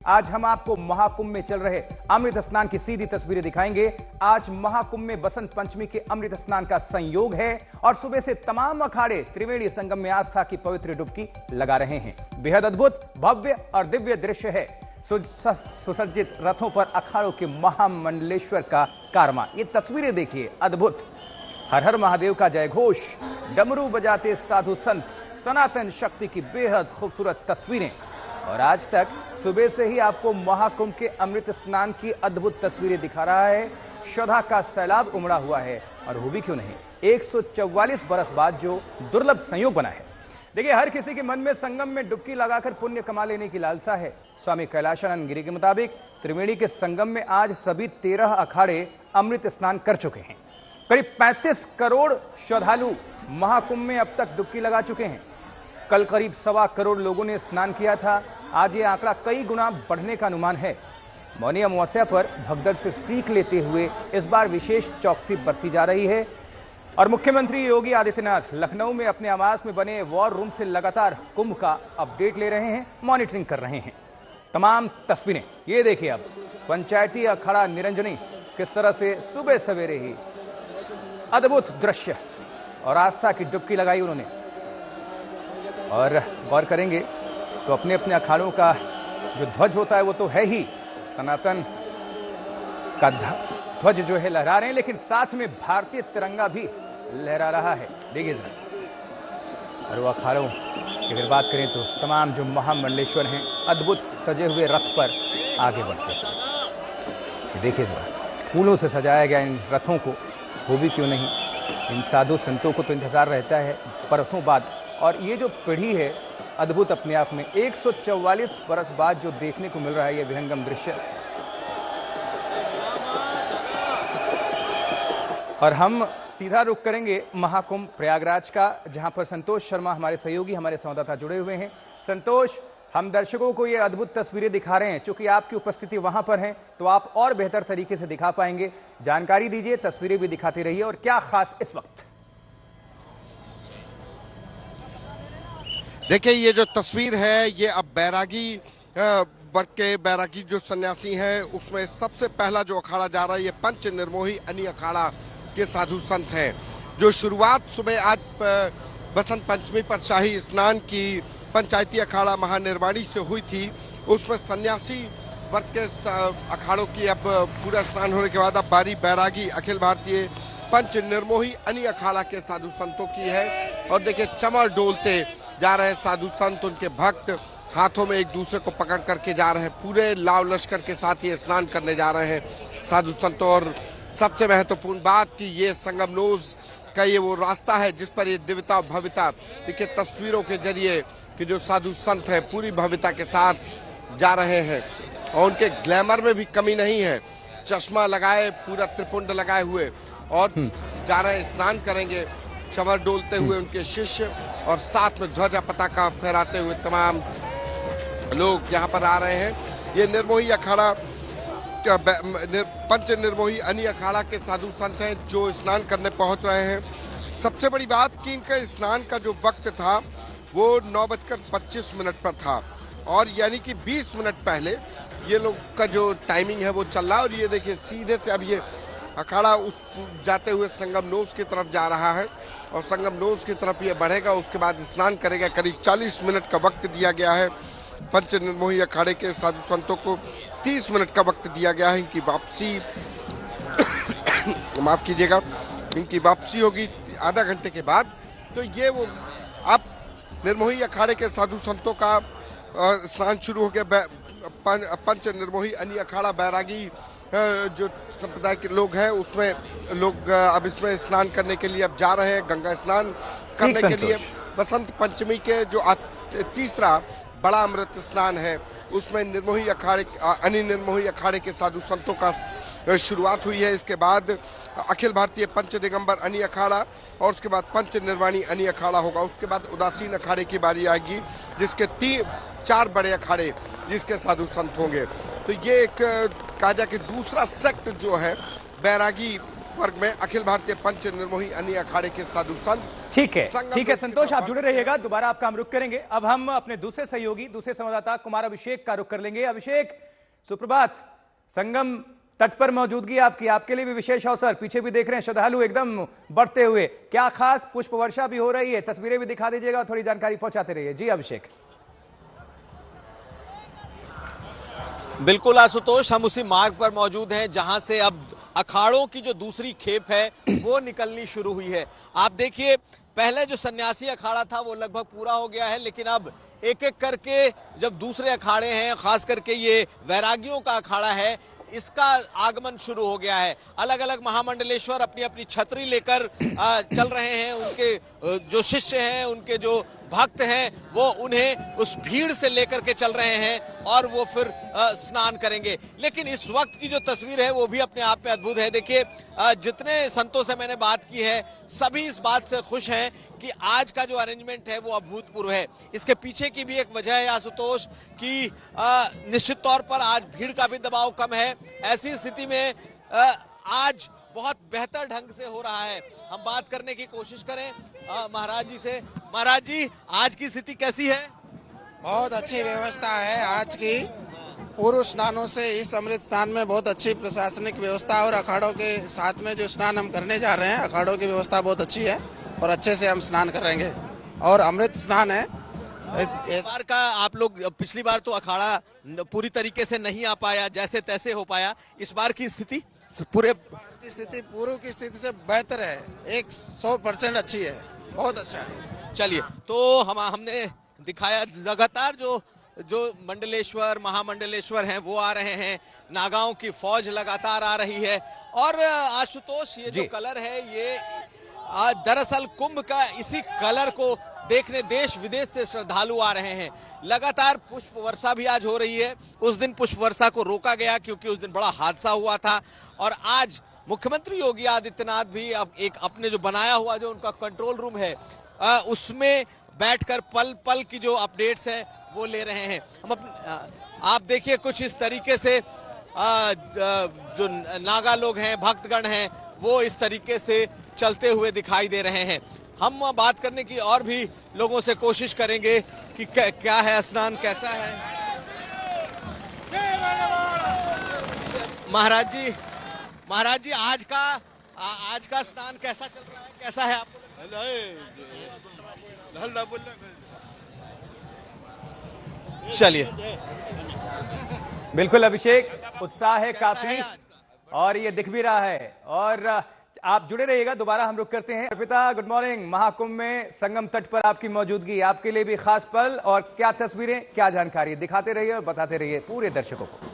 आज हम आपको महाकुंभ में चल रहे अमृत स्नान की सीधी तस्वीरें दिखाएंगे। आज महाकुंभ में बसंत पंचमी के अमृत स्नान का संयोग है और सुबह से तमाम अखाड़े त्रिवेणी संगम में आस्था की पवित्र डुबकी लगा रहे हैं। बेहद अद्भुत, भव्य और दिव्य दृश्य है। सुसज्जित रथों पर अखाड़ों के महामंडलेश्वर का कारवां। ये तस्वीरें देखिए, अद्भुत। हर हर महादेव का जय घोष, डमरू बजाते साधु संत, सनातन शक्ति की बेहद खूबसूरत तस्वीरें। और आज तक सुबह से ही आपको महाकुंभ के अमृत स्नान की अद्भुत तस्वीरें दिखा रहा है। श्रद्धा का सैलाब उमड़ा हुआ है और वो भी क्यों नहीं, 144 बरस बाद जो दुर्लभ संयोग बना है। देखिए, हर किसी के मन में संगम में डुबकी लगाकर पुण्य कमा लेने की लालसा है। स्वामी कैलाशानंद गिरी के मुताबिक त्रिवेणी के संगम में आज सभी 13 अखाड़े अमृत स्नान कर चुके हैं। करीब 35 करोड़ श्रद्धालु महाकुंभ में अब तक डुबकी लगा चुके हैं। कल करीब 1.25 करोड़ लोगों ने स्नान किया था। आज ये आंकड़ा कई गुना बढ़ने का अनुमान है। मौनी अमावस्या पर भगदड़ से सीख लेते हुए इस बार विशेष चौकसी बरती जा रही है। और मुख्यमंत्री योगी आदित्यनाथ लखनऊ में अपने आवास में बने वॉर रूम से लगातार कुंभ का अपडेट ले रहे हैं, मॉनिटरिंग कर रहे हैं। तमाम तस्वीरें ये देखिए। अब पंचायती अखाड़ा निरंजनी किस तरह से सुबह सवेरे ही अद्भुत दृश्य और आस्था की डुबकी लगाई उन्होंने। और गौर करेंगे तो अपने अपने अखाड़ों का जो ध्वज होता है वो तो है ही, सनातन का ध्वज जो है लहरा रहे हैं, लेकिन साथ में भारतीय तिरंगा भी लहरा रहा है। देखिए जरा। और वो अखाड़ों की अगर बात करें तो तमाम जो महामंडलेश्वर हैं अद्भुत सजे हुए रथ पर आगे बढ़ते हैं। देखिए जरा, फूलों से सजाया गया इन रथों को, वो भी क्यों नहीं। इन साधु संतों को तो इंतजार रहता है बरसों बाद। और ये जो पीढ़ी है अद्भुत अपने आप में, 144 बरस बाद जो देखने को मिल रहा है ये विहंगम दृश्य। और हम सीधा रुख करेंगे महाकुंभ प्रयागराज का, जहां पर संतोष शर्मा हमारे सहयोगी, हमारे संवाददाता जुड़े हुए हैं। संतोष, हम दर्शकों को ये अद्भुत तस्वीरें दिखा रहे हैं। चूंकि आपकी उपस्थिति वहां पर है तो आप और बेहतर तरीके से दिखा पाएंगे। जानकारी दीजिए, तस्वीरें भी दिखाते रहिए। और क्या खास इस वक्त? देखिए, ये जो तस्वीर है ये अब बैरागी वर्ग के बैरागी जो सन्यासी हैं उसमें सबसे पहला जो अखाड़ा जा रहा है ये पंच निर्मोही अनि अखाड़ा के साधु संत हैं, जो शुरुआत सुबह आज बसंत पंचमी पर शाही स्नान की पंचायती अखाड़ा महानिर्वाणी से हुई थी। उसमें सन्यासी वर्ग के अखाड़ों की अब पूरा स्नान होने के बाद अब बारी बैरागी अखिल भारतीय पंच निर्मोही अनि अखाड़ा के साधु संतों की है। और देखिए, चमर डोलते जा रहे हैं साधु संत, उनके भक्त हाथों में एक दूसरे को पकड़ करके जा रहे हैं। पूरे लाव लश्कर के साथ ये स्नान करने जा रहे हैं साधु संत। और सबसे महत्वपूर्ण बात कि ये संगमनोज का ये वो रास्ता है जिस पर ये दिव्यता और भव्यता, देखिए तस्वीरों के जरिए कि जो साधु संत है पूरी भव्यता के साथ जा रहे हैं। और उनके ग्लैमर में भी कमी नहीं है। चश्मा लगाए, पूरा त्रिपुंड लगाए हुए और जा रहे हैं, स्नान करेंगे। चमर डोलते हुए उनके शिष्य और साथ में ध्वजा पताका फहराते हुए तमाम लोग यहाँ पर आ रहे हैं। ये निर्मोही अखाड़ा पंच निर्मोही अनि अखाड़ा के साधु संत हैं जो स्नान करने पहुंच रहे हैं। सबसे बड़ी बात कि इनका स्नान का जो वक्त था वो 9:25 पर था और यानी कि 20 मिनट पहले ये लोग का जो टाइमिंग है वो चल रहा है। और ये देखिए, सीधे से अब ये अखाड़ा उस जाते हुए संगमनोज की तरफ जा रहा है और संगमनोज की तरफ ये बढ़ेगा, उसके बाद स्नान करेगा। करीब 40 मिनट का वक्त दिया गया है। पंच निर्मोही अखाड़े के साधु संतों को 30 मिनट का वक्त दिया गया है। इनकी वापसी माफ कीजिएगा, इनकी वापसी होगी आधा घंटे के बाद। तो ये वो अब निर्मोही अखाड़े के साधु संतों का स्नान शुरू हो गया। पंच निर्मोही अनि अखाड़ा बैरागी जो संप्रदाय के लोग हैं उसमें लोग अब इसमें स्नान करने के लिए अब जा रहे हैं, गंगा स्नान करने के लिए। बसंत पंचमी के जो तीसरा बड़ा अमृत स्नान है उसमें निर्मोही अखाड़े अनि निर्मोही अखाड़े के साधु संतों का शुरुआत हुई है। इसके बाद अखिल भारतीय पंच दिगंबर अनि अखाड़ा और उसके बाद पंच निर्वाणी अनि अखाड़ा होगा। उसके बाद उदासीन अखाड़े की बारी आएगी जिसके 4 बड़े अखाड़े जिसके साधु संत होंगे। तो ये एक कहा जाए कि दूसरा सेक्ट जो है बैरागी वर्ग में अखिल भारतीय पंच निर्मोही अनि अखाड़े के साधु संत ठीक है संगम संतोष, आप जुड़े रहिएगा, दोबारा आपका हम रुख करेंगे। अब हम अपने दूसरे सहयोगी, दूसरे संवाददाता कुमार अभिषेक का रुख कर लेंगे। अभिषेक, सुप्रभात। संगम तट पर मौजूदगी आपके लिए भी विशेष अवसर, पीछे भी देख रहे हैं श्रद्धालु एकदम बढ़ते हुए, क्या खास पुष्प वर्षा भी हो रही है? तस्वीरें भी दिखा दीजिएगा, थोड़ी जानकारी पहुंचाते रहिए। जी अभिषेक। बिल्कुल आशुतोष, हम उसी मार्ग पर मौजूद हैं जहां से अब अखाड़ों की जो दूसरी खेप है वो निकलनी शुरू हुई है। आप देखिए, पहले जो सन्यासी अखाड़ा था वो लगभग पूरा हो गया है, लेकिन अब एक एक करके जब दूसरे अखाड़े हैं, खास करके ये वैरागियों का अखाड़ा है, इसका आगमन शुरू हो गया है। अलग अलग महामंडलेश्वर अपनी अपनी छतरी लेकर चल रहे हैं। उनके जो शिष्य हैं, उनके जो भक्त हैं, वो उन्हें उस भीड़ से लेकर के चल रहे हैं और वो फिर स्नान करेंगे। लेकिन इस वक्त की जो तस्वीर है वो भी अपने आप में अद्भुत है। देखिए, जितने संतों से मैंने बात की है, सभी इस बात से खुश हैं कि आज का जो अरेंजमेंट है वो अभूतपूर्व है। इसके पीछे की भी एक वजह है आशुतोष कि निश्चित तौर पर आज भीड़ का भी दबाव कम है। ऐसी स्थिति में आज बहुत बेहतर ढंग से हो रहा है। हम बात करने की कोशिश करें महाराज जी से। महाराज जी, आज की स्थिति कैसी है? बहुत अच्छी व्यवस्था है आज की। पूर्व स्नानों से इस अमृत स्नान में बहुत अच्छी प्रशासनिक व्यवस्था और अखाड़ों के साथ में जो स्नान हम करने जा रहे हैं, अखाड़ों की व्यवस्था बहुत अच्छी है और अच्छे से हम स्नान करेंगे और अमृत स्नान है। इस बार का आप लोग, पिछली बार तो अखाड़ा पूरी तरीके से नहीं आ पाया, जैसे तैसे हो पाया। इस बार की स्थिति पूर्व की स्थिति से बेहतर है, 100% अच्छी है, बहुत अच्छा है। चलिए, तो हमने दिखाया लगातार जो मंडलेश्वर, महामंडलेश्वर हैं वो आ रहे हैं, नागाओं की फौज लगातार आ रही है। और आशुतोष, ये जो कलर है ये दरअसल कुंभ का इसी कलर को देखने देश विदेश से श्रद्धालु आ रहे हैं। लगातार पुष्प वर्षा भी आज हो रही है। उस दिन पुष्प वर्षा को रोका गया क्योंकि उस दिन बड़ा हादसा हुआ था, और आज मुख्यमंत्री योगी आदित्यनाथ भी अब एक अपने जो बनाया हुआ जो उनका कंट्रोल रूम है उसमें बैठकर पल पल की जो अपडेट्स है वो ले रहे हैं। आप देखिए, कुछ इस तरीके से जो नागा लोग हैं, भक्तगण हैं, वो इस तरीके से चलते हुए दिखाई दे रहे हैं। हम बात करने की और भी लोगों से कोशिश करेंगे कि क्या है, स्नान कैसा है। महाराज जी, आज का स्नान कैसा चल रहा है, कैसा है आपको? चलिए, बिल्कुल अभिषेक, उत्साह है काफी और ये दिख भी रहा है। और आप जुड़े रहिएगा, दोबारा हम रुक करते हैं। Arpita, good morning. महाकुंभ में संगम तट पर आपकी मौजूदगी, आपके लिए भी खास पल, और क्या तस्वीरें, क्या जानकारी, दिखाते रहिए और बताते रहिए पूरे दर्शकों को।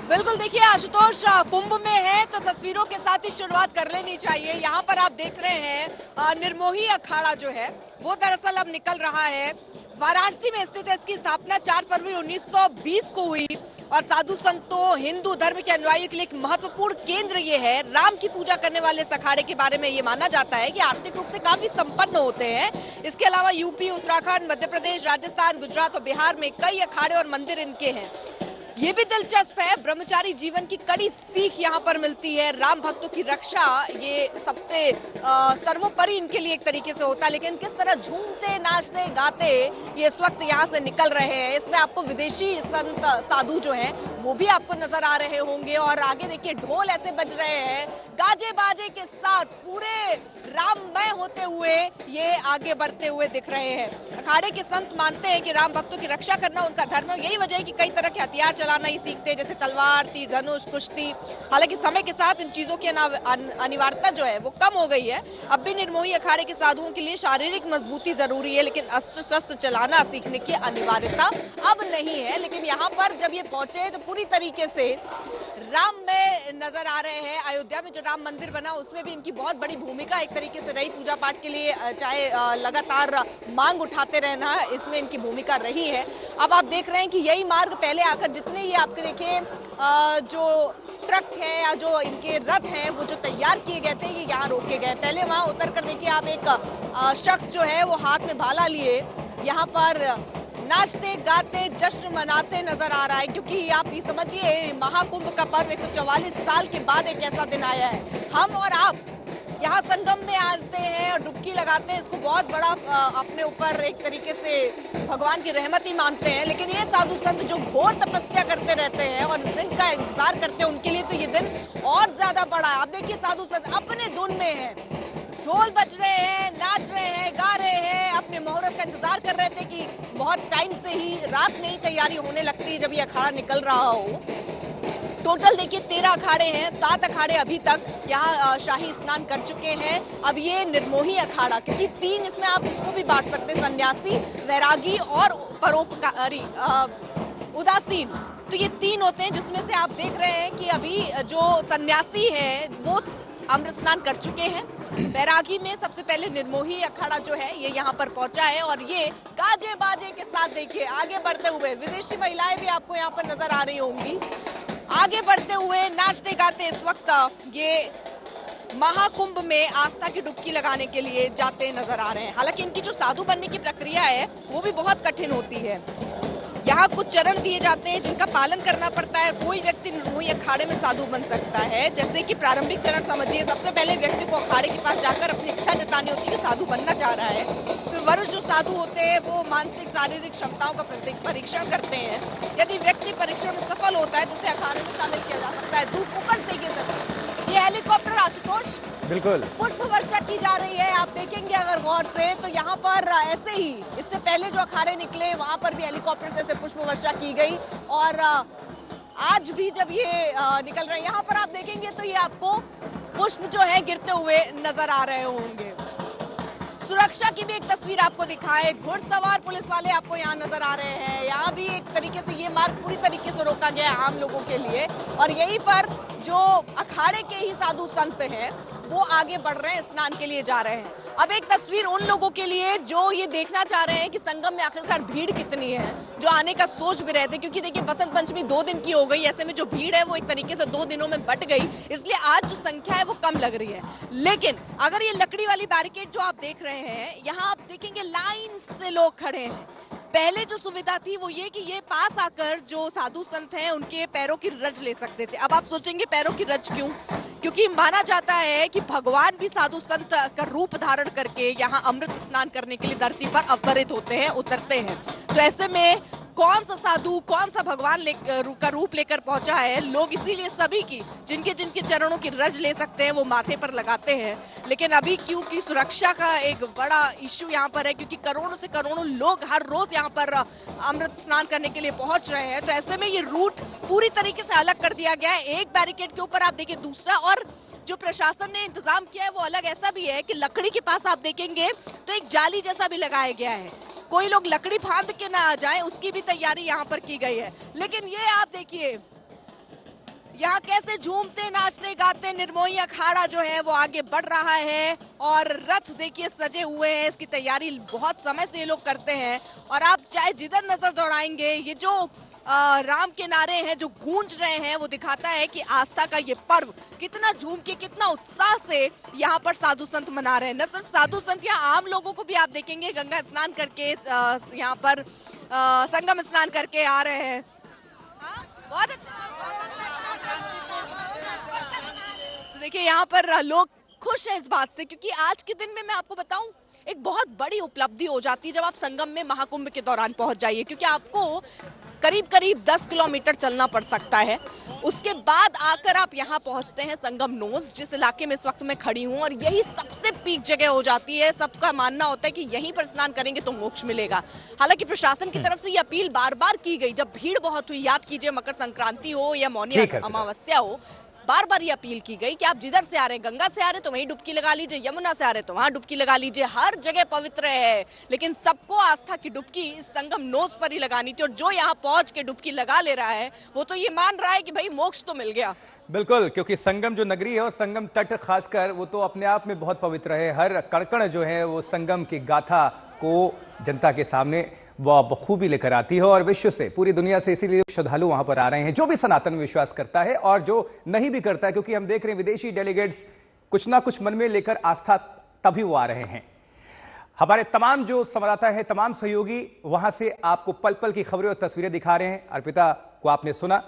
बिल्कुल, देखिए आशुतोष, कुंभ में है तो तस्वीरों के साथ ही शुरुआत कर लेनी चाहिए। यहाँ पर आप देख रहे हैं निर्मोही अखाड़ा जो है वो दरअसल अब निकल रहा है। वाराणसी में स्थित है। इसकी स्थापना 4 फरवरी 1920 को हुई और साधु संतों, हिंदू धर्म के अनुयायियों के लिए एक महत्वपूर्ण केंद्र ये है। राम की पूजा करने वाले इस अखाड़े के बारे में ये माना जाता है कि आर्थिक रूप से काफी संपन्न होते हैं। इसके अलावा यूपी, उत्तराखंड, मध्य प्रदेश, राजस्थान, गुजरात और बिहार में कई अखाड़े और मंदिर इनके हैं। ये भी दिलचस्प है, ब्रह्मचारी जीवन की कड़ी सीख यहाँ पर मिलती है। राम भक्तों की रक्षा ये सबसे सर्वोपरि इनके लिए एक तरीके से होता है। लेकिन किस तरह झूमते, नाचते, गाते ये इस वक्त यहाँ से निकल रहे हैं। इसमें आपको विदेशी संत साधु जो हैं वो भी आपको नजर आ रहे होंगे। और आगे देखिए, ढोल ऐसे बज रहे हैं, गाजे बाजे के साथ पूरे राममय होते हुए ये आगे बढ़ते हुए दिख रहे हैं। अखाड़े के संत मानते हैं कि राम भक्तों की रक्षा करना उनका धर्म है। यही वजह है कि कई तरह के हथियार चलाना ही सीखते हैं, जैसे तलवार, तीर धनुष, कुश्ती। हालांकि समय के साथ इन चीजों की अनिवार्यता जो है वो कम हो गई है। अब भी निर्मोही अखाड़े के साधुओं के लिए शारीरिक मजबूती जरूरी है, लेकिन अस्त्र शस्त्र चलाना सीखने की अनिवार्यता अब नहीं है। लेकिन यहाँ पर जब ये पहुंचे तो पूरी तरीके से राम में नजर आ रहे हैं। अयोध्या में जो राम मंदिर बना उसमें भी इनकी बहुत बड़ी भूमिका एक तरीके से रही। पूजा पाठ के लिए चाहे लगातार मांग उठाते रहना, इसमें इनकी भूमिका रही है। अब आप देख रहे हैं कि यही मार्ग पहले आकर जितने ये आपके देखे जो ट्रक है या जो इनके रथ हैं वो जो तैयार किए गए थे ये यहाँ रोके गए। पहले वहां उतर कर देखिए आप, एक शख्स जो है वो हाथ में भाला लिए यहाँ पर नाचते गाते जश्न मनाते नजर आ रहा है। क्योंकि आप ये समझिए, महाकुंभ का पर्व 144 साल के बाद एक ऐसा दिन आया है। हम और आप यहाँ संगम में आते हैं और डुबकी लगाते हैं, इसको बहुत बड़ा अपने ऊपर एक तरीके से भगवान की रहमत ही मानते हैं। लेकिन ये साधु संत जो घोर तपस्या करते रहते हैं और इस दिन का इंतजार करते हैं, उनके लिए तो ये दिन और ज्यादा बड़ा है। आप देखिए साधु संत अपने धुन में है, ढोल बज रहे हैं, नाच रहे हैं, गा रहे हैं, अपने मुहूर्त का इंतजार कर रहे थे कि बहुत टाइम से ही रात में ही तैयारी होने लगती है जब ये अखाड़ा निकल रहा हो। टोटल देखिए 13 अखाड़े हैं, 7 अखाड़े अभी तक यहाँ शाही स्नान कर चुके हैं। अब ये निर्मोही अखाड़ा, क्योंकि 3 इसमें आप इसको भी बांट सकते हैं, सन्यासी, वैरागी और परोपकारी उदासीन। तो ये 3 होते हैं, जिसमें से आप देख रहे हैं कि अभी जो सन्यासी है वो अमृत स्नान कर चुके हैं। बैरागी में सबसे पहले निर्मोही अखाड़ा जो है ये यहाँ पर पहुंचा है और ये गाजे बाजे के साथ देखिए आगे बढ़ते हुए, विदेशी महिलाएं भी आपको यहाँ पर नजर आ रही होंगी, आगे बढ़ते हुए नाचते गाते इस वक्त ये महाकुंभ में आस्था की डुबकी लगाने के लिए जाते नजर आ रहे हैं। हालांकि इनकी जो साधु बनने की प्रक्रिया है वो भी बहुत कठिन होती है। यहाँ कुछ चरण दिए जाते हैं जिनका पालन करना पड़ता है। कोई व्यक्ति निर्मोही अखाड़े में साधु बन सकता है। जैसे कि प्रारंभिक चरण समझिए, सबसे पहले व्यक्ति को अखाड़े के पास जाकर अपनी इच्छा जतानी होती है कि साधु बनना चाह रहा है। फिर वरिष्ठ जो साधु होते हैं वो मानसिक शारीरिक क्षमताओं का परीक्षण करते हैं। यदि व्यक्ति परीक्षण में सफल होता है तो उसे अखाड़े में शामिल किया जा सकता है। दूर ऊपर देखिए ये हेलीकॉप्टर आशुतोष, बिल्कुल पुष्प वर्षा की जा रही है। आप देखेंगे अगर गौर से तो यहाँ पर ऐसे ही इससे पहले जो अखाड़े निकले वहां पर भी हेलीकॉप्टर से ऐसे पुष्प वर्षा की गई और आज भी जब ये निकल रहे हैं यहाँ पर आप देखेंगे तो ये आपको पुष्प जो है गिरते हुए नजर आ रहे होंगे। सुरक्षा की भी एक तस्वीर आपको दिखाए, घुड़सवार पुलिस वाले आपको यहाँ नजर आ रहे हैं। यहाँ भी एक तरीके से ये मार्ग पूरी तरीके से रोका गया है आम लोगों के लिए और यहीं पर जो अखाड़े के ही साधु संत हैं वो आगे बढ़ रहे हैं, स्नान के लिए जा रहे हैं। अब एक तस्वीर उन लोगों के लिए जो ये देखना चाह रहे हैं कि संगम में आखिरकार भीड़ कितनी है, जो आने का सोच भी रहे थे, क्योंकि देखिए बसंत पंचमी 2 दिन की हो गई, ऐसे में जो भीड़ है वो एक तरीके से 2 दिनों में बट गई, इसलिए आज जो संख्या है वो कम लग रही है। लेकिन अगर ये लकड़ी वाली बैरिकेड जो आप देख रहे हैं, यहाँ आप देखेंगे लाइन से लोग खड़े हैं। पहले जो सुविधा थी वो ये कि ये पास आकर जो साधु संत हैं उनके पैरों की रज ले सकते थे। अब आप सोचेंगे पैरों की रज क्यों? क्योंकि माना जाता है कि भगवान भी साधु संत का रूप धारण करके यहाँ अमृत स्नान करने के लिए धरती पर अवतरित होते हैं, उतरते हैं। तो ऐसे में कौन सा साधु, कौन सा भगवान का रूप लेकर पहुंचा है, लोग इसीलिए सभी की जिनके जिनके चरणों की रज ले सकते हैं वो माथे पर लगाते हैं। लेकिन अभी क्योंकि सुरक्षा का एक बड़ा इश्यू यहाँ पर है, क्योंकि करोड़ों से करोड़ों लोग हर रोज यहाँ पर अमृत स्नान करने के लिए पहुंच रहे हैं, तो ऐसे में ये रूट पूरी तरीके से अलग कर दिया गया है। एक बैरिकेड के ऊपर आप देखिए दूसरा, और जो प्रशासन ने इंतजाम किया है वो अलग ऐसा भी है कि लकड़ी के पास आप देखेंगे तो एक जाली जैसा भी लगाया गया है, कोई लोग लकड़ी फांद के ना आ जाए उसकी भी तैयारी यहाँ पर की गई है। लेकिन ये आप देखिए यहाँ कैसे झूमते नाचते गाते निर्मोही अखाड़ा जो है वो आगे बढ़ रहा है और रथ देखिए सजे हुए हैं, इसकी तैयारी बहुत समय से ये लोग करते हैं। और आप चाहे जिधर नजर दौड़ाएंगे ये जो राम के नारे हैं जो गूंज रहे हैं वो दिखाता है कि आस्था का ये पर्व कितना झूम के कितना उत्साह से यहाँ पर साधु संत मना रहे हैं। न सिर्फ साधु संत, यहाँ आम लोगों को भी आप देखेंगे गंगा स्नान करके यहाँ पर संगम स्नान करके आ रहे हैं। बहुत अच्छा। तो देखिए यहाँ पर लोग खुश हैं इस बात से, क्योंकि आज के दिन में मैं आपको बताऊं एक बहुत बड़ी उपलब्धि हो जाती है जब आप संगम में महाकुंभ के दौरान पहुंच जाइए, क्योंकि आपको करीब करीब 10 किलोमीटर चलना पड़ सकता है। उसके बाद आकर आप यहाँ पहुंचते हैं संगम नोज, जिस इलाके में इस वक्त मैं खड़ी हूँ, और यही सबसे पीक जगह हो जाती है। सबका मानना होता है कि यहीं पर स्नान करेंगे तो मोक्ष मिलेगा। हालांकि प्रशासन की तरफ से ये अपील बार बार की गई, जब भीड़ बहुत हुई, याद कीजिए मकर संक्रांति हो या मौनी अमावस्या हो, बार बार ये अपील की गई कि आप जिधर से आ रहे हैं, गंगा से आ रहे हैं तो वहीं डुबकी लगा लीजिए, यमुना से आ रहे हैं तो वहां डुबकी लगा लीजिए, हर जगह पवित्र है। लेकिन सबको आस्था की डुबकी संगम नोज पर ही लगानी थी, और जो यहाँ पहुंच के डुबकी लगा ले रहा है वो तो ये मान रहा है कि भाई मोक्ष तो मिल गया। बिल्कुल, क्योंकि संगम जो नगरी है और संगम तट खासकर वो तो अपने आप में बहुत पवित्र है। हर कण जो है वो संगम की गाथा को जनता के सामने वो बखूबी लेकर आती है, और विश्व से, पूरी दुनिया से इसीलिए श्रद्धालु वहां पर आ रहे हैं, जो भी सनातन में विश्वास करता है और जो नहीं भी करता है, क्योंकि हम देख रहे हैं विदेशी डेलीगेट्स कुछ ना कुछ मन में लेकर आस्था तभी वो आ रहे हैं। हमारे तमाम जो संवाददाता हैं, तमाम सहयोगी वहां से आपको पल पल की खबरें और तस्वीरें दिखा रहे हैं। अर्पिता को आपने सुना